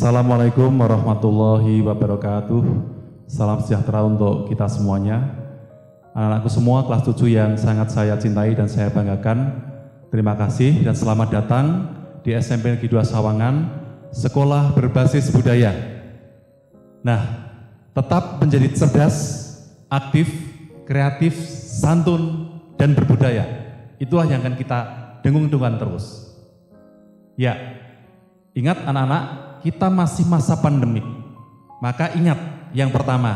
Assalamualaikum warahmatullahi wabarakatuh. Salam sejahtera untuk kita semuanya. Anak-anakku semua kelas 7 yang sangat saya cintai dan saya banggakan. Terima kasih dan selamat datang di SMP Negeri 2 Sawangan, sekolah berbasis budaya. Nah, tetap menjadi cerdas, aktif, kreatif, santun, dan berbudaya. Itulah yang akan kita dengung-dengungkan terus. Ya, ingat anak-anak, kita masih masa pandemik. Maka ingat yang pertama,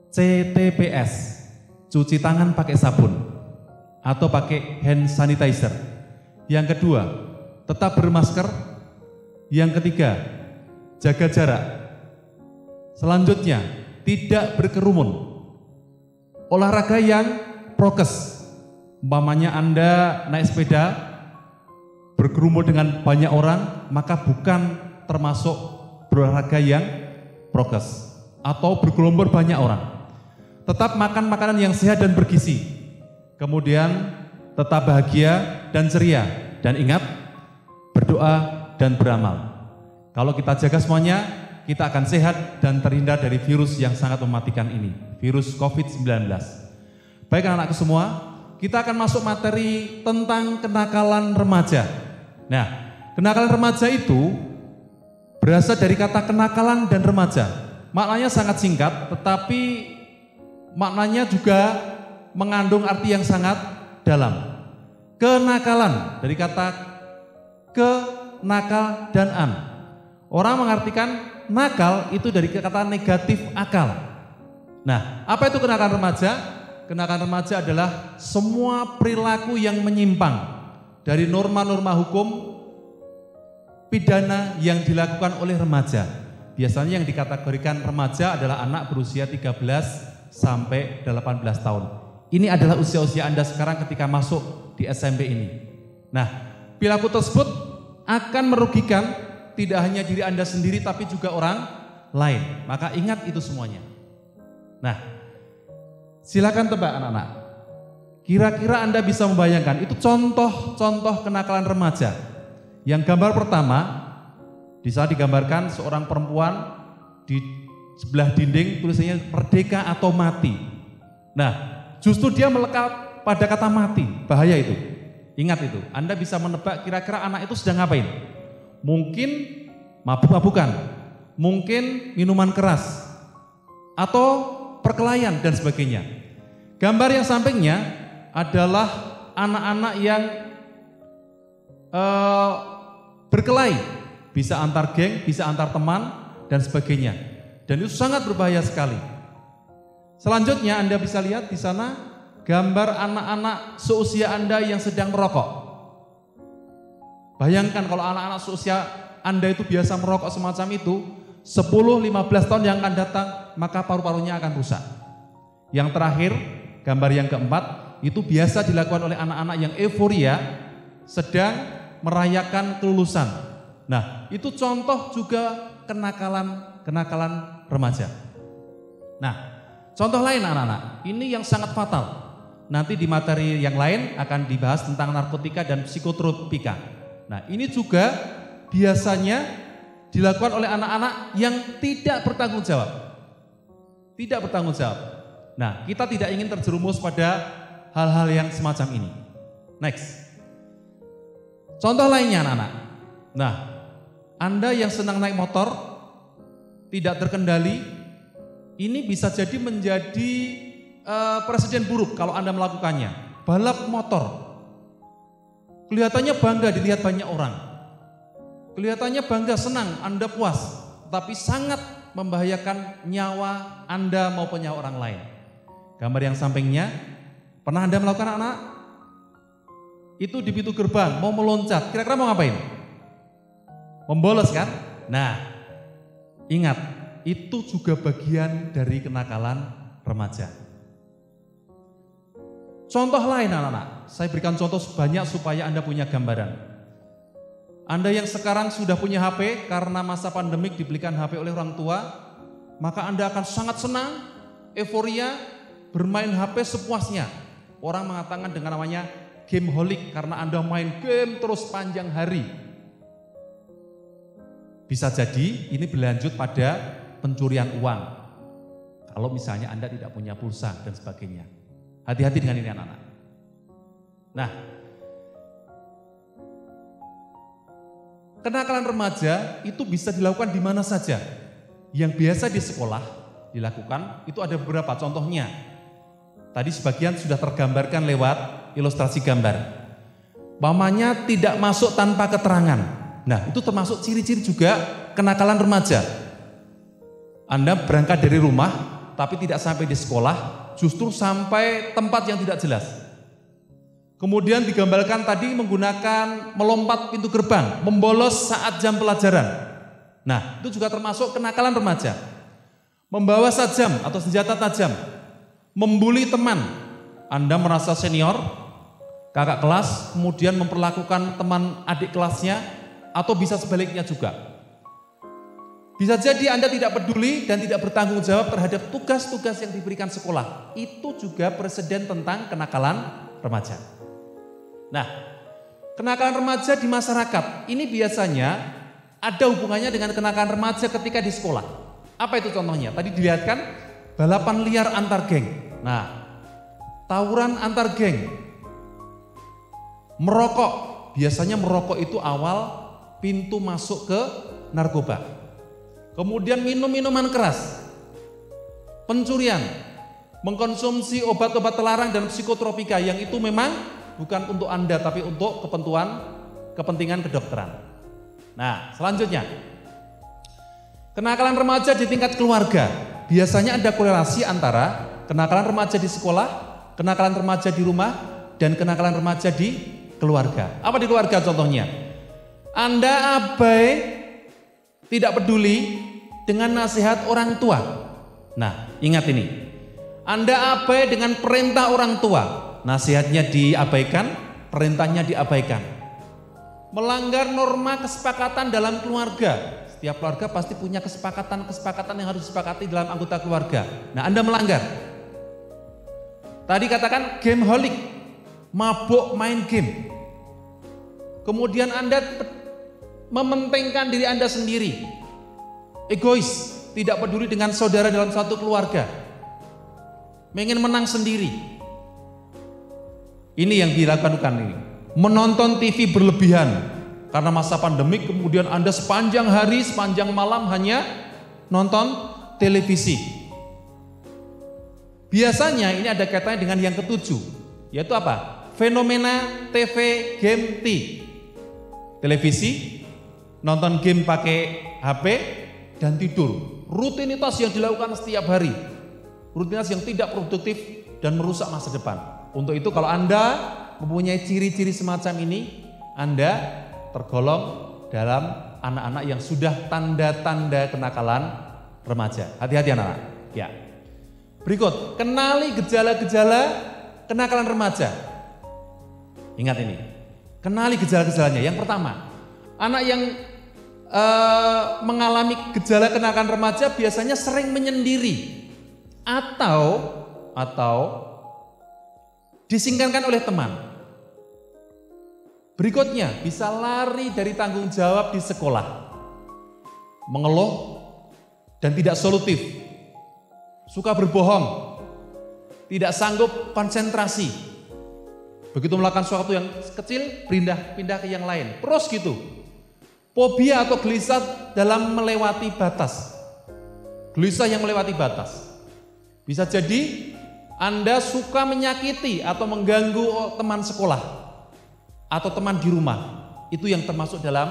CTPS, cuci tangan pakai sabun atau pakai hand sanitizer. Yang kedua, tetap bermasker. Yang ketiga, jaga jarak. Selanjutnya, tidak berkerumun. Olahraga yang prokes. Umpamanya Anda naik sepeda, berkerumun dengan banyak orang, maka bukan termasuk berolahraga yang prokes atau bergerombol banyak orang. Tetap makan makanan yang sehat dan bergizi. Kemudian tetap bahagia dan ceria. Dan ingat, berdoa dan beramal. Kalau kita jaga semuanya, kita akan sehat dan terhindar dari virus yang sangat mematikan ini, virus COVID-19. Baik anak-anakku semua, kita akan masuk materi tentang kenakalan remaja. Nah, kenakalan remaja itu berasal dari kata kenakalan dan remaja. Maknanya sangat singkat, tetapi maknanya juga mengandung arti yang sangat dalam. Kenakalan dari kata ke, nakal, dan an. Orang mengartikan nakal itu dari kata negatif akal. Nah, apa itu kenakalan remaja? Kenakalan remaja adalah semua perilaku yang menyimpang dari norma-norma hukum pidana yang dilakukan oleh remaja. Biasanya yang dikategorikan remaja adalah anak berusia 13 sampai 18 tahun. Ini adalah usia-usia Anda sekarang ketika masuk di SMP ini. Nah, perilaku tersebut akan merugikan tidak hanya diri Anda sendiri tapi juga orang lain. Maka ingat itu semuanya. Nah, silakan tebak anak-anak. Kira-kira Anda bisa membayangkan itu contoh-contoh kenakalan remaja. Yang gambar pertama, di saat digambarkan seorang perempuan di sebelah dinding tulisannya merdeka atau mati. Nah, justru dia melekat pada kata mati, bahaya itu. Ingat itu, Anda bisa menebak kira-kira anak itu sedang ngapain? Mungkin mabuk-mabukan, mungkin minuman keras, atau perkelahian dan sebagainya. Gambar yang sampingnya adalah anak-anak yang berkelahi, bisa antar geng, bisa antar teman dan sebagainya. Dan itu sangat berbahaya sekali. Selanjutnya Anda bisa lihat di sana gambar anak-anak seusia Anda yang sedang merokok. Bayangkan kalau anak-anak seusia Anda itu biasa merokok semacam itu, 10-15 tahun yang akan datang, maka paru-parunya akan rusak. Yang terakhir, gambar yang keempat, itu biasa dilakukan oleh anak-anak yang euforia sedang merayakan kelulusan. Nah, itu contoh juga kenakalan remaja. Nah, contoh lain anak-anak, ini yang sangat fatal. Nanti di materi yang lain akan dibahas tentang narkotika dan psikotropika. Nah, ini juga biasanya dilakukan oleh anak-anak yang tidak bertanggung jawab. Tidak bertanggung jawab. Nah, kita tidak ingin terjerumus pada hal-hal yang semacam ini. Next. Contoh lainnya anak-anak. Nah, Anda yang senang naik motor, tidak terkendali, ini bisa jadi menjadi presiden buruk kalau Anda melakukannya. Balap motor. Kelihatannya bangga dilihat banyak orang. Kelihatannya bangga, senang, Anda puas. Tapi sangat membahayakan nyawa Anda maupun nyawa orang lain. Gambar yang sampingnya, pernah Anda melakukan anak? Itu di pintu gerbang, mau meloncat, kira-kira mau ngapain? Membolos kan? Nah, ingat, itu juga bagian dari kenakalan remaja. Contoh lain anak-anak, saya berikan contoh sebanyak supaya Anda punya gambaran. Anda yang sekarang sudah punya HP karena masa pandemik dibelikan HP oleh orang tua, maka Anda akan sangat senang, euforia, bermain HP sepuasnya. Orang mengatakan dengan namanya gameaholic karena Anda main game terus panjang hari. Bisa jadi ini berlanjut pada pencurian uang. Kalau misalnya Anda tidak punya pulsa dan sebagainya. Hati-hati dengan ini anak-anak. Nah, kenakalan remaja itu bisa dilakukan di mana saja. Yang biasa di sekolah dilakukan itu ada beberapa contohnya. Tadi sebagian sudah tergambarkan lewat ilustrasi gambar. Pamannya tidak masuk tanpa keterangan. Nah, itu termasuk ciri-ciri juga kenakalan remaja. Anda berangkat dari rumah, tapi tidak sampai di sekolah, justru sampai tempat yang tidak jelas. Kemudian digambarkan tadi menggunakan melompat pintu gerbang, membolos saat jam pelajaran. Nah, itu juga termasuk kenakalan remaja. Membawa sajam atau senjata tajam, membuli teman. Anda merasa senior, kakak kelas, kemudian memperlakukan teman adik kelasnya, atau bisa sebaliknya juga. Bisa jadi Anda tidak peduli dan tidak bertanggung jawab terhadap tugas-tugas yang diberikan sekolah. Itu juga presiden tentang kenakalan remaja. Nah, kenakalan remaja di masyarakat ini biasanya ada hubungannya dengan kenakalan remaja ketika di sekolah. Apa itu contohnya? Tadi dilihatkan balapan liar antar geng. Nah, tawuran antar geng. Merokok. Biasanya merokok itu awal pintu masuk ke narkoba. Kemudian minum minuman keras, pencurian, mengkonsumsi obat-obat terlarang dan psikotropika yang itu memang bukan untuk Anda tapi untuk kepentingan kedokteran. Nah, selanjutnya kenakalan remaja di tingkat keluarga. Biasanya ada korelasi antara kenakalan remaja di sekolah, kenakalan remaja di rumah, dan kenakalan remaja di keluarga. Apa di keluarga contohnya? Anda abai, tidak peduli dengan nasihat orang tua. Nah, ingat ini. Anda abai dengan perintah orang tua. Nasihatnya diabaikan, perintahnya diabaikan. Melanggar norma kesepakatan dalam keluarga. Setiap keluarga pasti punya kesepakatan yang harus disepakati dalam anggota keluarga. Nah, Anda melanggar. Tadi katakan gameholic, mabuk main game. Kemudian Anda mementingkan diri Anda sendiri, egois, tidak peduli dengan saudara dalam satu keluarga, ingin menang sendiri. Ini yang dilakukan ini. Menonton TV berlebihan karena masa pandemik, kemudian Anda sepanjang hari, sepanjang malam hanya nonton televisi. Biasanya ini ada kaitannya dengan yang ketujuh, yaitu apa? Fenomena TV game T. Televisi, nonton game pakai HP, dan tidur. Rutinitas yang dilakukan setiap hari. Rutinitas yang tidak produktif dan merusak masa depan. Untuk itu kalau Anda mempunyai ciri-ciri semacam ini, Anda tergolong dalam anak-anak yang sudah tanda-tanda kenakalan remaja. Hati-hati anak-anak. Ya. Berikut, kenali gejala-gejala kenakalan remaja. Ingat ini. Kenali gejala-gejalanya. Yang pertama, anak yang mengalami gejala kenakalan remaja biasanya sering menyendiri atau disingkirkan oleh teman. Berikutnya, bisa lari dari tanggung jawab di sekolah, mengeluh dan tidak solutif, suka berbohong, tidak sanggup konsentrasi. Begitu melakukan sesuatu yang kecil, pindah ke yang lain, terus gitu. Fobia atau gelisah dalam melewati batas. Gelisah yang melewati batas. Bisa jadi Anda suka menyakiti atau mengganggu teman sekolah atau teman di rumah. Itu yang termasuk dalam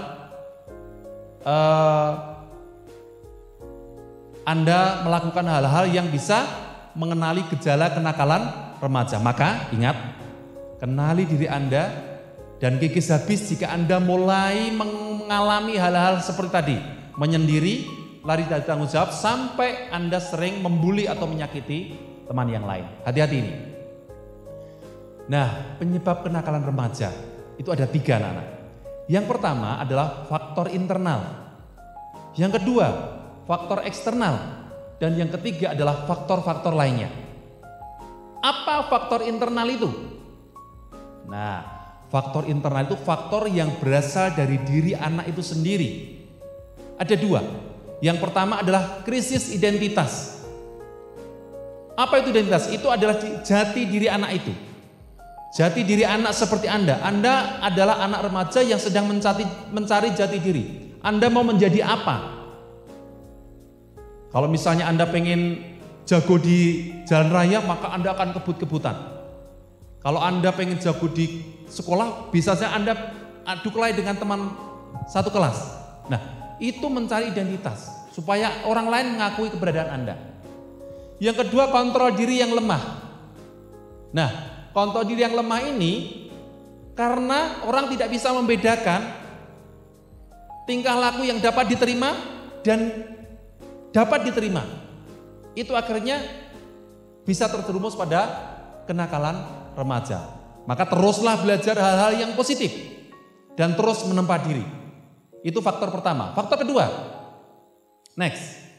Anda melakukan hal-hal yang bisa mengenali gejala kenakalan remaja. Maka ingat, kenali diri Anda dan kikis habis jika Anda mulai mengalami hal-hal seperti tadi, menyendiri, lari dari tanggung jawab, sampai Anda sering membuli atau menyakiti teman yang lain. Hati-hati ini. Nah, penyebab kenakalan remaja itu ada 3 anak-anak. Yang pertama adalah faktor internal. Yang kedua, faktor eksternal. Dan yang ketiga adalah faktor-faktor lainnya. Apa faktor internal itu? Nah, faktor internal itu faktor yang berasal dari diri anak itu sendiri. Ada dua. Yang pertama adalah krisis identitas. Apa itu identitas? Itu adalah jati diri anak itu. Jati diri anak seperti Anda. Anda adalah anak remaja yang sedang mencari jati diri. Anda mau menjadi apa? Kalau misalnya Anda pengen jago di jalan raya, maka Anda akan kebut-kebutan. Kalau Anda pengen jago di sekolah, bisa saja Anda adu kelahi dengan teman satu kelas. Nah, itu mencari identitas, supaya orang lain mengakui keberadaan Anda. Yang kedua, kontrol diri yang lemah. Nah, kontrol diri yang lemah ini karena orang tidak bisa membedakan tingkah laku yang dapat diterima dan dapat diterima. Itu akhirnya bisa terjerumus pada kenakalan remaja. Maka teruslah belajar hal-hal yang positif dan terus menempa diri. Itu faktor pertama. Faktor kedua, next.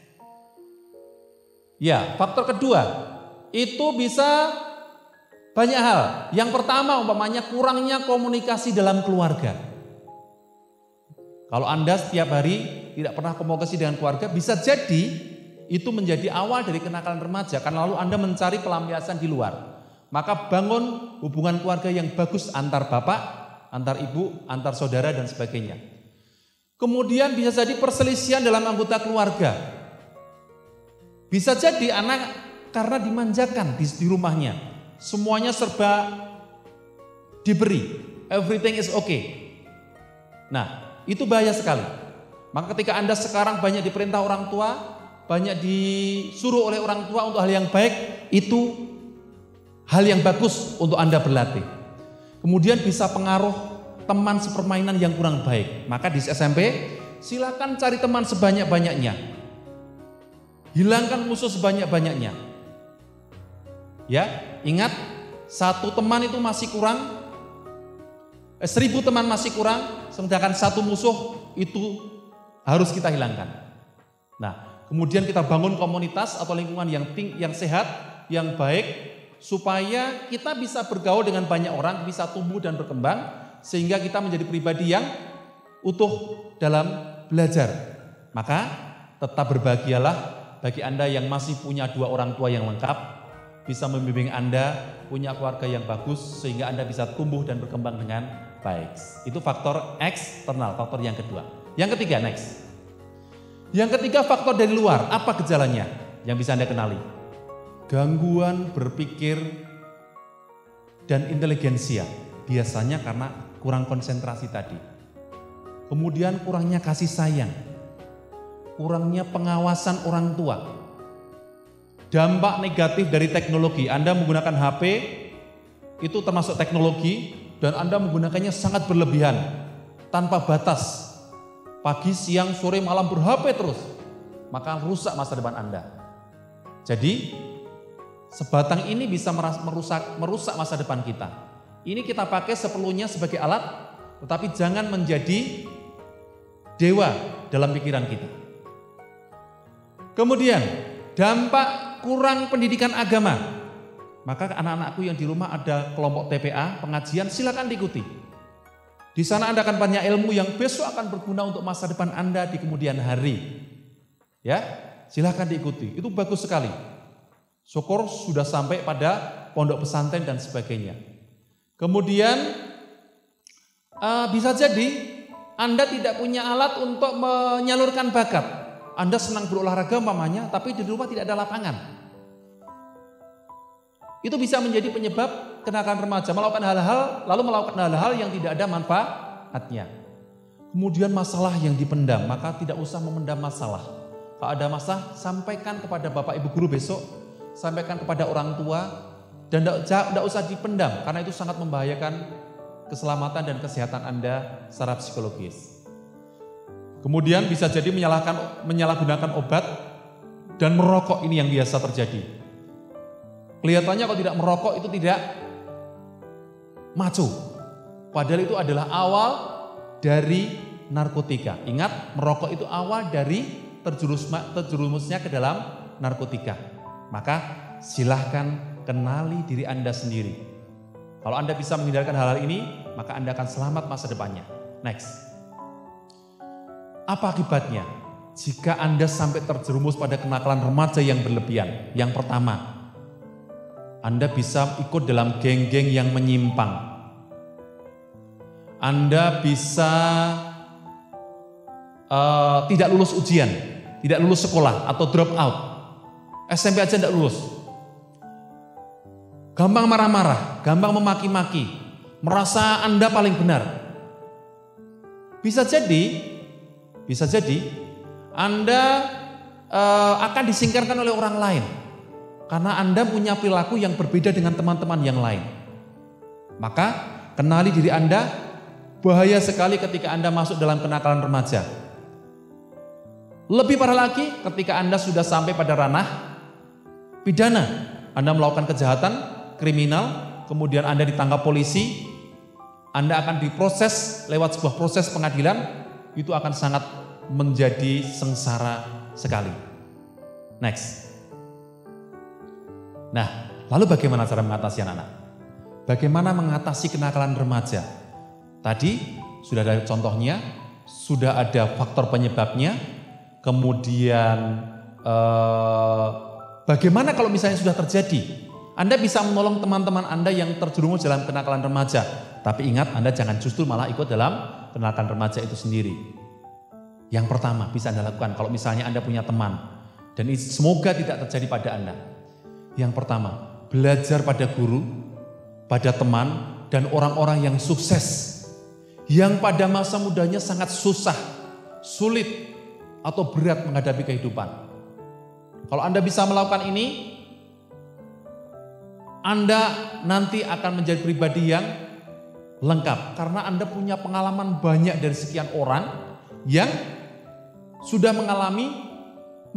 Ya, faktor kedua itu bisa banyak hal. Yang pertama umpamanya kurangnya komunikasi dalam keluarga. Kalau Anda setiap hari tidak pernah komunikasi dengan keluarga, bisa jadi itu menjadi awal dari kenakalan remaja, karena lalu Anda mencari pelampiasan di luar. Maka bangun hubungan keluarga yang bagus antar bapak, antar ibu, antar saudara dan sebagainya. Kemudian bisa jadi perselisihan dalam anggota keluarga. Bisa jadi anak karena dimanjakan di rumahnya, semuanya serba diberi, everything is okay. Nah, itu bahaya sekali. Maka ketika Anda sekarang banyak diperintah orang tua, banyak disuruh oleh orang tua untuk hal yang baik, itu hal yang bagus untuk Anda berlatih. Kemudian bisa pengaruh teman sepermainan yang kurang baik. Maka di SMP silakan cari teman sebanyak-banyaknya. Hilangkan musuh sebanyak-banyaknya. Ya, ingat, satu teman itu masih kurang, 1000 teman masih kurang, sedangkan satu musuh itu harus kita hilangkan. Nah, kemudian kita bangun komunitas atau lingkungan yang sehat, yang baik, supaya kita bisa bergaul dengan banyak orang, bisa tumbuh dan berkembang, sehingga kita menjadi pribadi yang utuh dalam belajar. Maka tetap berbahagialah bagi Anda yang masih punya 2 orang tua yang lengkap, bisa membimbing Anda punya keluarga yang bagus, sehingga Anda bisa tumbuh dan berkembang dengan baik. Itu faktor eksternal, faktor yang kedua. Yang ketiga, next. Yang ketiga, faktor dari luar. Apa gejalanya yang bisa Anda kenali? Gangguan berpikir dan inteligensia. Biasanya karena kurang konsentrasi tadi. Kemudian kurangnya kasih sayang. Kurangnya pengawasan orang tua. Dampak negatif dari teknologi. Anda menggunakan HP, itu termasuk teknologi, dan Anda menggunakannya sangat berlebihan, tanpa batas. Pagi, siang, sore, malam ber-HP terus. Maka rusak masa depan Anda. Jadi, sebatang ini bisa merusak masa depan kita. Ini kita pakai seperlunya sebagai alat, tetapi jangan menjadi dewa dalam pikiran kita. Kemudian, dampak kurang pendidikan agama. Maka anak-anakku yang di rumah ada kelompok TPA, pengajian, silakan diikuti. Di sana Anda akan banyak ilmu yang besok akan berguna untuk masa depan Anda di kemudian hari. Ya, silakan diikuti. Itu bagus sekali. Syukur sudah sampai pada pondok pesantren dan sebagainya. Kemudian bisa jadi Anda tidak punya alat untuk menyalurkan bakat. Anda senang berolahraga umpamanya, tapi di rumah tidak ada lapangan. Itu bisa menjadi penyebab kenakalan remaja, melakukan hal-hal yang tidak ada manfaatnya. Kemudian masalah yang dipendam, maka tidak usah memendam masalah. Kalau ada masalah, sampaikan kepada Bapak Ibu guru besok, sampaikan kepada orang tua, dan tidak usah dipendam, karena itu sangat membahayakan keselamatan dan kesehatan Anda secara psikologis. Kemudian bisa jadi menyalahgunakan obat dan merokok, ini yang biasa terjadi. Kelihatannya kalau tidak merokok itu tidak maco. Padahal itu adalah awal dari narkotika. Ingat, merokok itu awal dari terjerumusnya ke dalam narkotika. Maka silahkan kenali diri Anda sendiri. Kalau Anda bisa menghindarkan hal-hal ini, maka Anda akan selamat masa depannya. Next. Apa akibatnya? jika Anda sampai terjerumus pada kenakalan remaja yang berlebihan. Yang pertama, Anda bisa ikut dalam geng-geng yang menyimpang. Anda bisa tidak lulus ujian, tidak lulus sekolah atau drop out. SMP aja tidak lulus. Gampang marah-marah, gampang memaki-maki, merasa Anda paling benar. Bisa jadi Anda akan disingkirkan oleh orang lain karena Anda punya perilaku yang berbeda dengan teman-teman yang lain. Maka kenali diri Anda. Bahaya sekali ketika Anda masuk dalam kenakalan remaja. Lebih parah lagi ketika Anda sudah sampai pada ranah pidana. Anda melakukan kejahatan, kriminal, kemudian Anda ditangkap polisi, Anda akan diproses lewat sebuah proses pengadilan, itu akan sangat menjadi sengsara sekali. Next. Nah, lalu bagaimana cara mengatasi anak-anak? Bagaimana mengatasi kenakalan remaja? Tadi sudah ada contohnya, sudah ada faktor penyebabnya, kemudian bagaimana kalau misalnya sudah terjadi? Anda bisa menolong teman-teman Anda yang terjerumus dalam kenakalan remaja, tapi ingat Anda jangan justru malah ikut dalam kenakalan remaja itu sendiri. Yang pertama bisa Anda lakukan kalau misalnya Anda punya teman, dan semoga tidak terjadi pada Anda. Yang pertama, belajar pada guru, pada teman, dan orang-orang yang sukses, yang pada masa mudanya sangat susah, sulit, atau berat menghadapi kehidupan. Kalau Anda bisa melakukan ini, Anda nanti akan menjadi pribadi yang lengkap. Karena Anda punya pengalaman banyak dari sekian orang yang sudah mengalami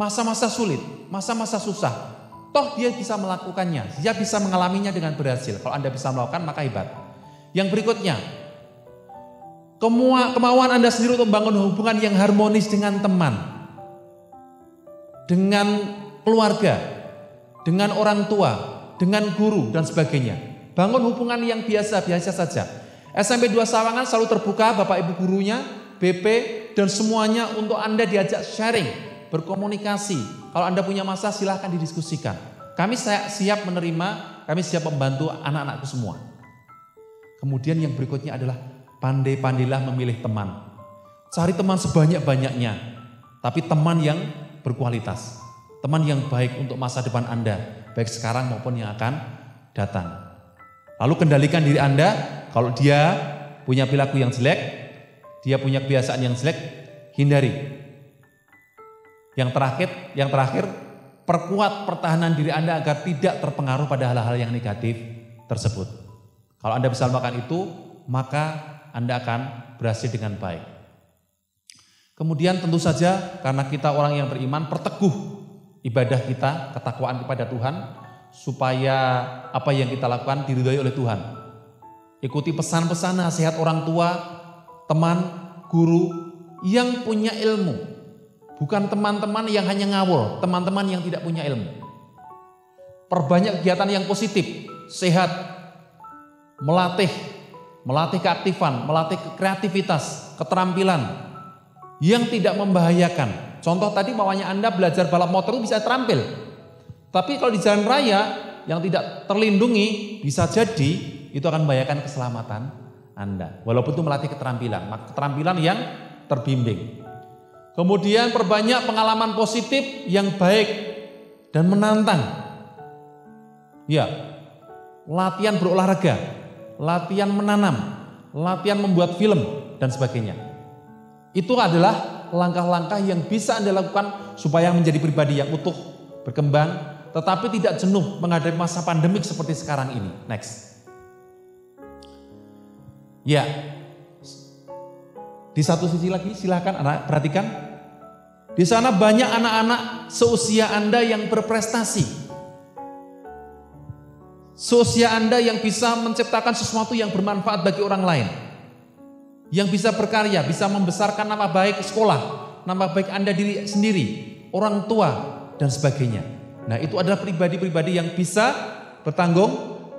masa-masa sulit, masa-masa susah. Toh dia bisa melakukannya, dia bisa mengalaminya dengan berhasil. Kalau Anda bisa melakukan, maka hebat. Yang berikutnya, kemauan Anda sendiri untuk membangun hubungan yang harmonis dengan teman, dengan keluarga, dengan orang tua, dengan guru, dan sebagainya. Bangun hubungan yang biasa-biasa saja. SMP 2 Sawangan selalu terbuka, Bapak Ibu gurunya, BP, dan semuanya untuk Anda diajak sharing, berkomunikasi. Kalau Anda punya masalah silahkan didiskusikan. Kami siap menerima, kami siap membantu anak-anakku semua. Kemudian yang berikutnya adalah pandai-pandailah memilih teman. Cari teman sebanyak-banyaknya, tapi teman yang berkualitas. Teman yang baik untuk masa depan Anda, baik sekarang maupun yang akan datang. Lalu kendalikan diri Anda, kalau dia punya perilaku yang jelek, dia punya kebiasaan yang jelek, hindari. Yang terakhir, perkuat pertahanan diri Anda agar tidak terpengaruh pada hal-hal yang negatif tersebut. Kalau Anda bisa melakukan itu, maka Anda akan berhasil dengan baik. Kemudian tentu saja karena kita orang yang beriman, perteguh ibadah kita, ketakwaan kepada Tuhan, supaya apa yang kita lakukan diridhoi oleh Tuhan. Ikuti pesan-pesan nasihat orang tua, teman, guru yang punya ilmu. Bukan teman-teman yang hanya ngawur, teman-teman yang tidak punya ilmu. Perbanyak kegiatan yang positif, sehat, melatih keaktifan, melatih kreativitas, keterampilan yang tidak membahayakan. Contoh tadi maunya Anda belajar balap motor itu bisa terampil. Tapi kalau di jalan raya yang tidak terlindungi bisa jadi itu akan membahayakan keselamatan Anda. Walaupun itu melatih keterampilan, maka keterampilan yang terbimbing. Kemudian perbanyak pengalaman positif yang baik dan menantang. Ya, latihan berolahraga, latihan menanam, latihan membuat film, dan sebagainya. Itu adalah langkah-langkah yang bisa Anda lakukan supaya menjadi pribadi yang utuh, berkembang, tetapi tidak jenuh menghadapi masa pandemik seperti sekarang ini. Next. Ya, di satu sisi lagi silahkan anak perhatikan. Di sana banyak anak-anak seusia Anda yang berprestasi. Seusia Anda yang bisa menciptakan sesuatu yang bermanfaat bagi orang lain. Yang bisa berkarya, bisa membesarkan nama baik sekolah, nama baik Anda diri sendiri, orang tua, dan sebagainya. Nah, itu adalah pribadi-pribadi yang bisa bertanggung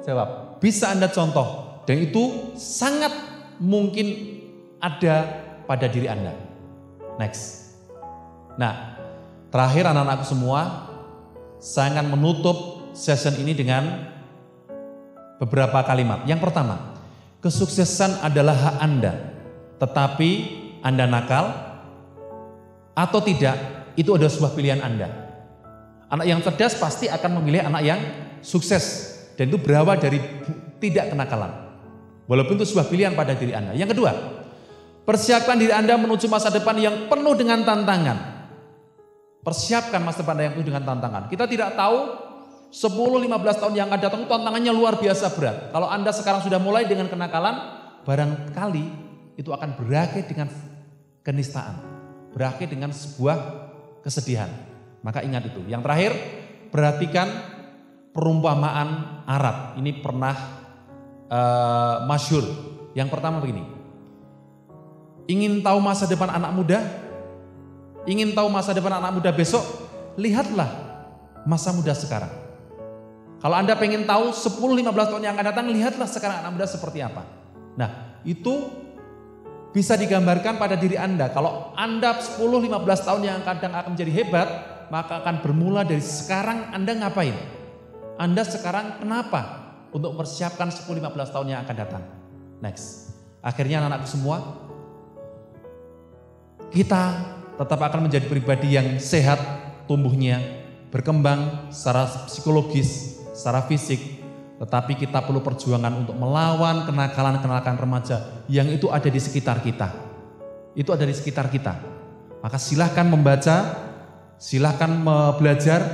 jawab. Bisa Anda contoh. Dan itu sangat mungkin ada pada diri Anda. Next. Nah, terakhir anak-anakku semua, saya akan menutup session ini dengan beberapa kalimat. Yang pertama, kesuksesan adalah hak Anda, tetapi Anda nakal atau tidak, itu adalah sebuah pilihan Anda. Anak yang cerdas pasti akan memilih anak yang sukses, dan itu berawal dari tidak kenakalan. Walaupun itu sebuah pilihan pada diri Anda. Yang kedua, persiapkan diri Anda menuju masa depan yang penuh dengan tantangan. Persiapkan masa depan yang penuh dengan tantangan. Kita tidak tahu 10-15 tahun yang akan datang tantangannya luar biasa berat. Kalau Anda sekarang sudah mulai dengan kenakalan, barangkali itu akan berakhir dengan kenistaan, berakhir dengan sebuah kesedihan. Maka ingat itu. Yang terakhir, perhatikan perumpamaan Arab. Ini pernah masyhur. Yang pertama begini. Ingin tahu masa depan anak muda? Ingin tahu masa depan anak muda besok? Lihatlah masa muda sekarang. Kalau Anda pengen tahu 10-15 tahun yang akan datang, lihatlah sekarang anak muda seperti apa. Nah, itu bisa digambarkan pada diri Anda. Kalau Anda 10-15 tahun yang kadang akan menjadi hebat, maka akan bermula dari sekarang. Anda ngapain? Anda sekarang kenapa? Untuk mempersiapkan 10-15 tahun yang akan datang. Next. Akhirnya anak-anakku semua, kita tetap akan menjadi pribadi yang sehat tumbuhnya, berkembang secara psikologis, secara fisik, tetapi kita perlu perjuangan untuk melawan kenakalan-kenakalan remaja yang itu ada di sekitar kita. Itu ada di sekitar kita. Maka silahkan membaca, silahkan belajar,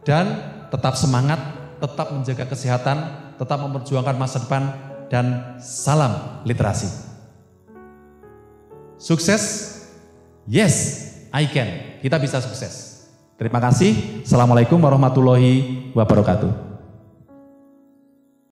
dan tetap semangat, tetap menjaga kesehatan, tetap memperjuangkan masa depan, dan salam literasi. Sukses? Yes, I can. Kita bisa sukses. Terima kasih. Assalamualaikum warahmatullahi wabarakatuh.